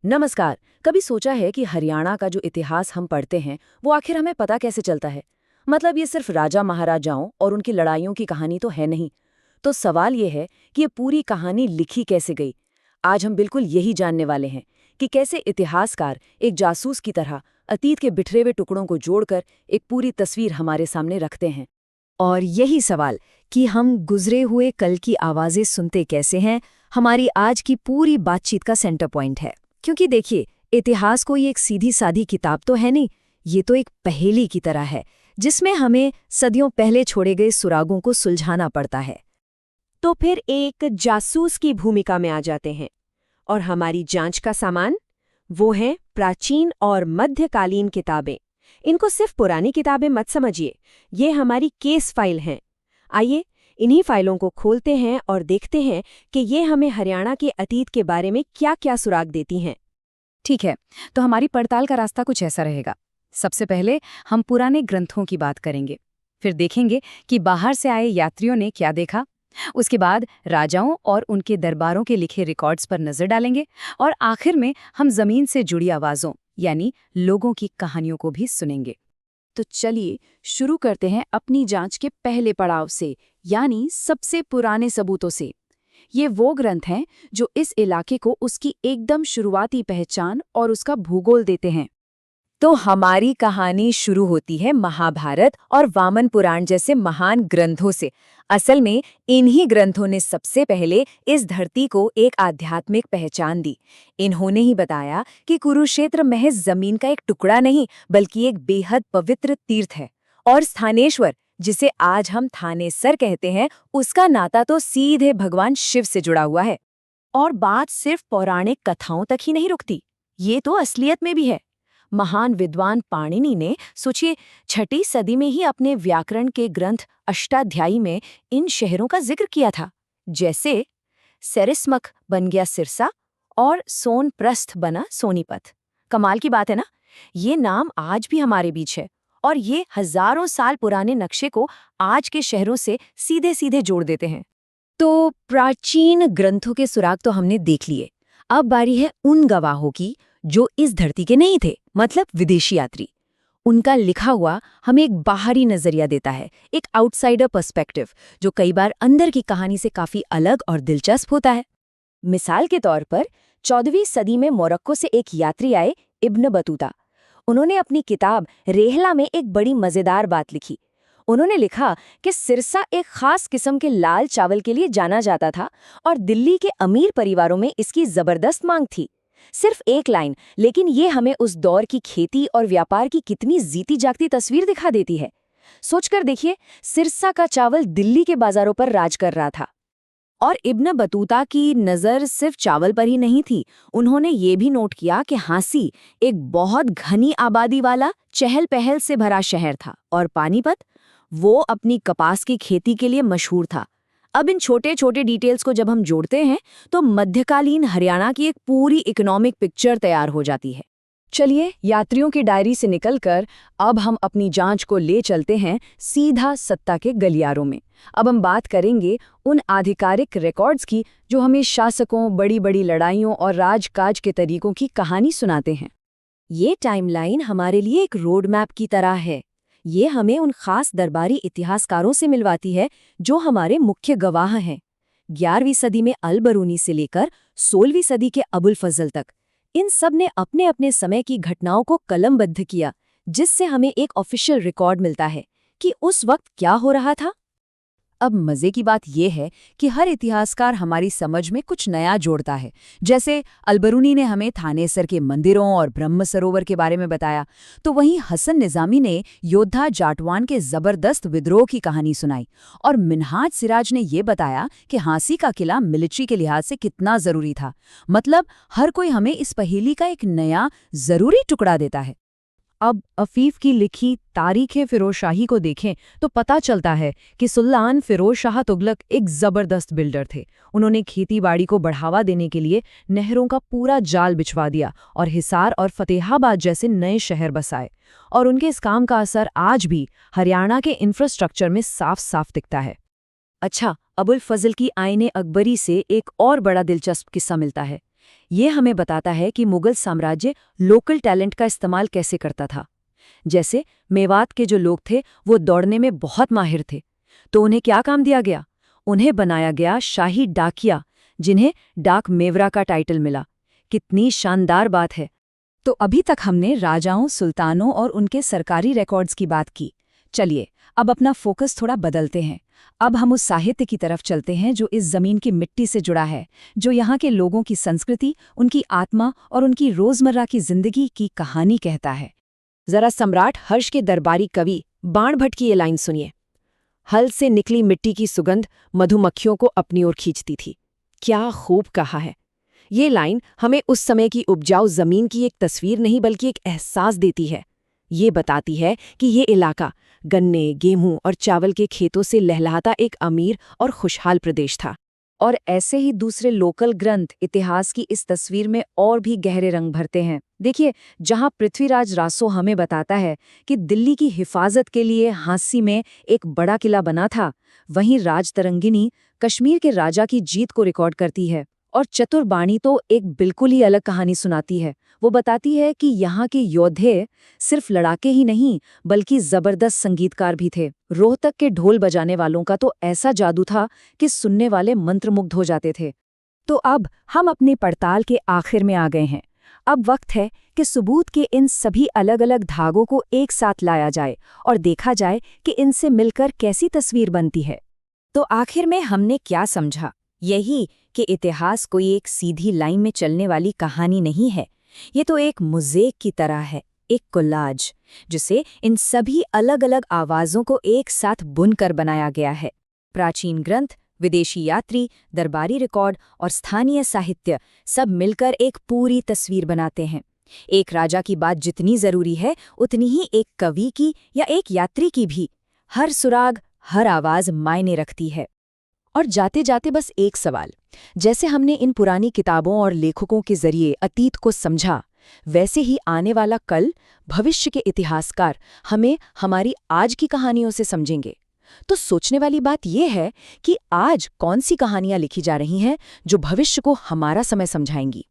नमस्कार। कभी सोचा है कि हरियाणा का जो इतिहास हम पढ़ते हैं वो आखिर हमें पता कैसे चलता है? मतलब ये सिर्फ राजा महाराजाओं और उनकी लड़ाइयों की कहानी तो है नहीं। तो सवाल ये है कि ये पूरी कहानी लिखी कैसे गई। आज हम बिल्कुल यही जानने वाले हैं कि कैसे इतिहासकार एक जासूस की तरह अतीत के बिखरे हुए टुकड़ों को जोड़कर एक पूरी तस्वीर हमारे सामने रखते हैं। और यही सवाल कि हम गुजरे हुए कल की आवाजें सुनते कैसे हैं, हमारी आज की पूरी बातचीत का सेंटर पॉइंट है। क्योंकि देखिए, इतिहास कोई एक सीधी सादी किताब तो है नहीं, ये तो एक पहेली की तरह है जिसमें हमें सदियों पहले छोड़े गए सुरागों को सुलझाना पड़ता है। तो फिर एक जासूस की भूमिका में आ जाते हैं और हमारी जांच का सामान वो हैं प्राचीन और मध्यकालीन किताबें। इनको सिर्फ पुरानी किताबें मत समझिए, ये हमारी केस फाइल हैं। आइए इन्हीं फाइलों को खोलते हैं और देखते हैं कि ये हमें हरियाणा के अतीत के बारे में क्या-क्या सुराग देती हैं। ठीक है, तो हमारी पड़ताल का रास्ता कुछ ऐसा रहेगा। सबसे पहले हम पुराने ग्रंथों की बात करेंगे, फिर देखेंगे कि बाहर से आए यात्रियों ने क्या देखा। उसके बाद राजाओं और उनके दरबारों के लिखे रिकॉर्ड्स पर नजर डालेंगे और आखिर में हम जमीन से जुड़ी आवाजों यानी लोगों की कहानियों को भी सुनेंगे। तो चलिए शुरू करते हैं अपनी जांच के पहले पड़ाव से, यानी सबसे पुराने सबूतों से। ये वो ग्रंथ हैं जो इस इलाके को उसकी एकदम शुरुआती पहचान और उसका भूगोल देते हैं। तो हमारी कहानी शुरू होती है महाभारत और वामन पुराण जैसे महान ग्रंथों से। असल में इन्हीं ग्रंथों ने सबसे पहले इस धरती को एक आध्यात्मिक पहचान दी। इन्होंने ही बताया कि कुरुक्षेत्र महज जमीन का एक टुकड़ा नहीं, बल्कि एक बेहद पवित्र तीर्थ है। और स्थानेश्वर, जिसे आज हम थानेसर कहते हैं, उसका नाता तो सीधे भगवान शिव से जुड़ा हुआ है। और बात सिर्फ पौराणिक कथाओं तक ही नहीं रुकती, ये तो असलियत में भी है। महान विद्वान पाणिनि ने सोचिए 6वीं सदी में ही अपने व्याकरण के ग्रंथ अष्टाध्यायी में इन शहरों का जिक्र किया था। जैसे सेरिस्मक बन गया सिरसा और सोनप्रस्थ बना सोनीपत। कमाल की बात है ना। ये नाम आज भी हमारे बीच है और ये हजारों साल पुराने नक्शे को आज के शहरों से सीधे सीधे जोड़ देते हैं। तो प्राचीन ग्रंथों के सुराग तो हमने देख लिए। अब बारी है उन गवाहों की जो इस धरती के नहीं थे, मतलब विदेशी यात्री। उनका लिखा हुआ हमें एक बाहरी नजरिया देता है, एक आउटसाइडर पर्सपेक्टिव, जो कई बार अंदर की कहानी से काफी अलग और दिलचस्प होता है। मिसाल के तौर पर 14वीं सदी में मोरक्को से एक यात्री आए, इब्न बतूता। उन्होंने अपनी किताब रेहला में एक बड़ी मजेदार बात लिखी। उन्होंने लिखा कि सिरसा एक खास किस्म के लाल चावल के लिए जाना जाता था और दिल्ली के अमीर परिवारों में इसकी जबरदस्त मांग थी। सिर्फ एक लाइन, लेकिन ये हमें उस दौर की खेती और व्यापार की कितनी जीती जागती तस्वीर दिखा देती है। सोचकर देखिए, सिरसा का चावल दिल्ली के बाजारों पर राज कर रहा था। और इब्न बतूता की नज़र सिर्फ चावल पर ही नहीं थी। उन्होंने ये भी नोट किया कि हांसी एक बहुत घनी आबादी वाला चहल पहल से भरा शहर था और पानीपत वो अपनी कपास की खेती के लिए मशहूर था। अब इन छोटे छोटे डिटेल्स को जब हम जोड़ते हैं तो मध्यकालीन हरियाणा की एक पूरी इकोनॉमिक पिक्चर तैयार हो जाती है। चलिए, यात्रियों की डायरी से निकलकर अब हम अपनी जांच को ले चलते हैं सीधा सत्ता के गलियारों में। अब हम बात करेंगे उन आधिकारिक रिकॉर्ड्स की जो हमें शासकों, बड़ी बड़ी लड़ाइयों और राजकाज के तरीकों की कहानी सुनाते हैं। ये टाइमलाइन हमारे लिए एक रोड मैप की तरह है। ये हमें उन खास दरबारी इतिहासकारों से मिलवाती है जो हमारे मुख्य गवाह हैं। 11वीं सदी में अल-बरूनी से लेकर 16वीं सदी के अबुल फजल तक, इन सब ने अपने अपने समय की घटनाओं को कलमबद्ध किया, जिससे हमें एक ऑफिशियल रिकॉर्ड मिलता है कि उस वक्त क्या हो रहा था। अब मजे की बात यह है कि हर इतिहासकार हमारी समझ में कुछ नया जोड़ता है। जैसे अल-बरूनी ने हमें थानेसर के मंदिरों और ब्रह्म सरोवर के बारे में बताया, तो वहीं हसन निजामी ने योद्धा जाटवान के जबरदस्त विद्रोह की कहानी सुनाई और मिन्हाज सिराज ने ये बताया कि हांसी का किला मिलिट्री के लिहाज से कितना जरूरी था। मतलब हर कोई हमें इस पहेली का एक नया जरूरी टुकड़ा देता है। अब अफीफ की लिखी तारीख़ फिरोजशाही को देखें तो पता चलता है कि सुल्तान फिरोज शाह तुगलक एक ज़बरदस्त बिल्डर थे। उन्होंने खेती-बाड़ी को बढ़ावा देने के लिए नहरों का पूरा जाल बिछवा दिया और हिसार और फतेहाबाद जैसे नए शहर बसाए। और उनके इस काम का असर आज भी हरियाणा के इंफ्रास्ट्रक्चर में साफ साफ दिखता है। अच्छा, अबुल फजल की आईने अकबरी से एक और बड़ा दिलचस्प किस्सा मिलता है। ये हमें बताता है कि मुगल साम्राज्य लोकल टैलेंट का इस्तेमाल कैसे करता था। जैसे मेवात के जो लोग थे वो दौड़ने में बहुत माहिर थे, तो उन्हें क्या काम दिया गया? उन्हें बनाया गया शाही डाकिया, जिन्हें डाक मेवरा का टाइटल मिला। कितनी शानदार बात है। तो अभी तक हमने राजाओं, सुल्तानों और उनके सरकारी रिकॉर्ड्स की बात की। चलिए अब अपना फोकस थोड़ा बदलते हैं। अब हम उस साहित्य की तरफ चलते हैं जो इस जमीन की मिट्टी से जुड़ा है, जो यहाँ के लोगों की संस्कृति, उनकी आत्मा और उनकी रोजमर्रा की जिंदगी की कहानी कहता है। जरा सम्राट हर्ष के दरबारी कवि बाण भट्ट की ये लाइन सुनिए। हल से निकली मिट्टी की सुगंध मधुमक्खियों को अपनी ओर खींचती थी। क्या खूब कहा है। ये लाइन हमें उस समय की उपजाऊ जमीन की एक तस्वीर नहीं बल्कि एक एहसास देती है। ये बताती है कि ये इलाका गन्ने, गेहूं और चावल के खेतों से लहलहाता एक अमीर और खुशहाल प्रदेश था। और ऐसे ही दूसरे लोकल ग्रंथ इतिहास की इस तस्वीर में और भी गहरे रंग भरते हैं। देखिए, जहां पृथ्वीराज रासो हमें बताता है कि दिल्ली की हिफाजत के लिए हांसी में एक बड़ा किला बना था, वहीं राजतरंगिनी कश्मीर के राजा की जीत को रिकॉर्ड करती है। और चतुर्बाणी तो एक बिल्कुल ही अलग कहानी सुनाती है। वो बताती है कि यहाँ के योद्धे सिर्फ लड़ाके ही नहीं बल्कि जबरदस्त संगीतकार भी थे। रोहतक के ढोल बजाने वालों का तो ऐसा जादू था कि सुनने वाले मंत्रमुग्ध हो जाते थे। तो अब हम अपनी पड़ताल के आखिर में आ गए हैं। अब वक्त है कि सबूत के इन सभी अलग अलग धागों को एक साथ लाया जाए और देखा जाए कि इनसे मिलकर कैसी तस्वीर बनती है। तो आखिर में हमने क्या समझा? यही कि इतिहास कोई एक सीधी लाइन में चलने वाली कहानी नहीं है। ये तो एक मोज़ेक की तरह है, एक कोलाज, जिसे इन सभी अलग अलग आवाज़ों को एक साथ बुनकर बनाया गया है। प्राचीन ग्रंथ, विदेशी यात्री, दरबारी रिकॉर्ड और स्थानीय साहित्य सब मिलकर एक पूरी तस्वीर बनाते हैं। एक राजा की बात जितनी ज़रूरी है उतनी ही एक कवि की या एक यात्री की भी। हर सुराग, हर आवाज़ मायने रखती है। और जाते जाते बस एक सवाल, जैसे हमने इन पुरानी किताबों और लेखकों के जरिए अतीत को समझा, वैसे ही आने वाला कल भविष्य के इतिहासकार हमें हमारी आज की कहानियों से समझेंगे। तो सोचने वाली बात यह है कि आज कौन सी कहानियां लिखी जा रही हैं जो भविष्य को हमारा समय समझाएंगी।